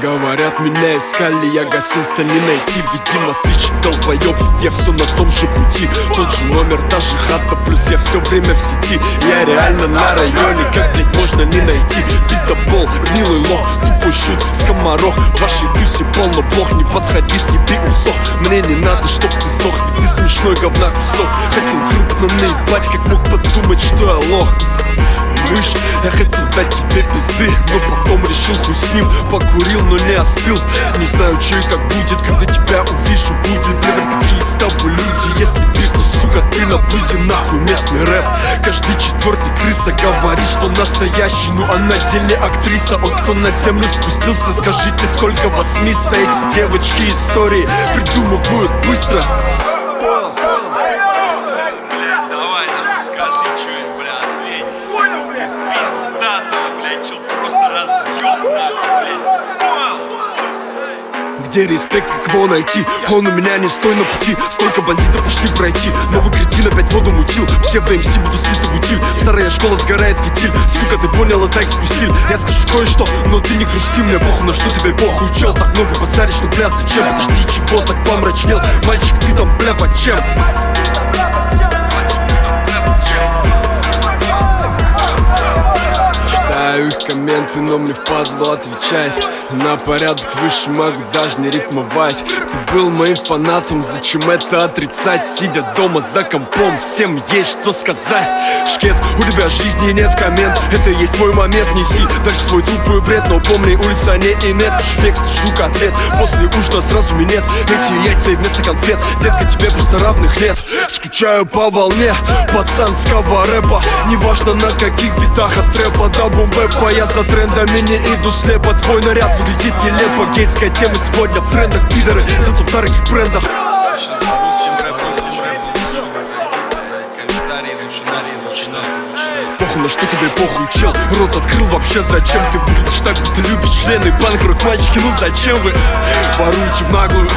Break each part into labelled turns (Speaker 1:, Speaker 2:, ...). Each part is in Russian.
Speaker 1: Говорят, меня искали, я гасился, не найти. Видимо, сыщик долбоёб, я все на том же пути. Тот же номер, та же хата, плюс я все время в сети. Я реально на районе, как, блядь, можно не найти? Пиздобол, милый лох, тупой шут, скоморох. В вашей тусе полно блох, не подходи, съеби усох. Мне не надо, чтоб ты сдох, ты смешной говна кусок. Хотел крупно наебать, как мог подумать, что я лох. Мышь, я хотел дать тебе пизды, но потом решил хуй с ним. Покурил, но не остыл. Не знаю, че и как будет, когда тебя увижу. Будет, блин, какие с тобой люди. Если пив, то, сука, ты на блюде. Нахуй местный рэп. Каждый четвертый крыса говорит, что настоящий. Ну а на деле актриса. Он кто на землю спустился, скажите, сколько вас места. Эти девочки истории придумывают быстро. Где респект, как его найти? Он у меня не стой на пути. Столько бандитов ушли пройти. Новый кретин опять воду мутил. Все по МС буду слиты в утиль. Старая школа сгорает фитиль. Сука, ты понял, это экспустиль. Я скажу кое-что, но ты не грусти. Мне похуй, на что тебе похуй, чел. Так много базаришь, ну бля, зачем? Подожди, чего так помрачнел? Мальчик, ты там, бля, под чем? Читаю их комменты, но мне впадло отвечать. На порядок выше могу даже не рифмовать. Ты был моим фанатом, зачем это отрицать? Сидя дома за компом, всем есть что сказать. Шкет, у тебя жизни нет коммент. Это и есть мой момент, неси дальше свой тупой бред. Но помни, улица не инет. Швекс, жду котлет, после ужина сразу минет. Эти яйца и вместо конфет. Детка, тебе просто равных лет. Скучаю по волне пацанского рэпа. Неважно на каких битах, от рэпа до бум-бэпа. Я за трендами не иду слепо. Твой наряд выглядит нелепо. Гейская тема сегодня в трендах, пидоры, зато в дорогих брендах. Похуй, на что тебе похуй, чел. Рот открыл, вообще зачем? Ты выглядишь так, будто любишь члены. Панк-рок, мальчики, ну зачем вы воруете в наглую?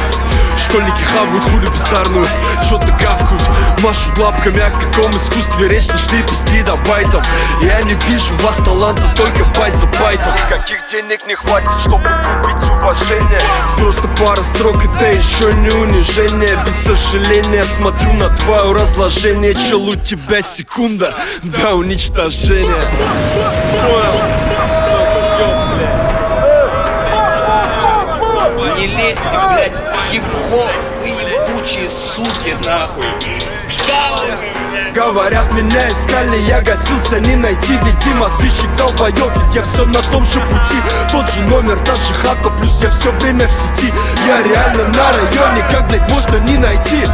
Speaker 1: Школьники хавают хули бездарную. Чё-то гавкают, машут лапками. О каком искусстве речь, нашли пизди до байтов. Я не вижу у вас таланта, только байт за байтом. Никаких денег не хватит, чтобы купить уважение. Просто пара строк, это еще не унижение. Без сожаления смотрю на твое разложение. Чел, у тебя секунда до уничтожения.
Speaker 2: Не лезьте, блядь, в хип-хоп, вы ебучие суки, нахуй.
Speaker 1: Говорят, меня искали, я гасился, не найти. Видимо, сыщик долбоёб, ведь я все на том же пути. Тот же номер, та же хата, плюс я все время в сети. Я реально на районе, как, блядь, можно не найти?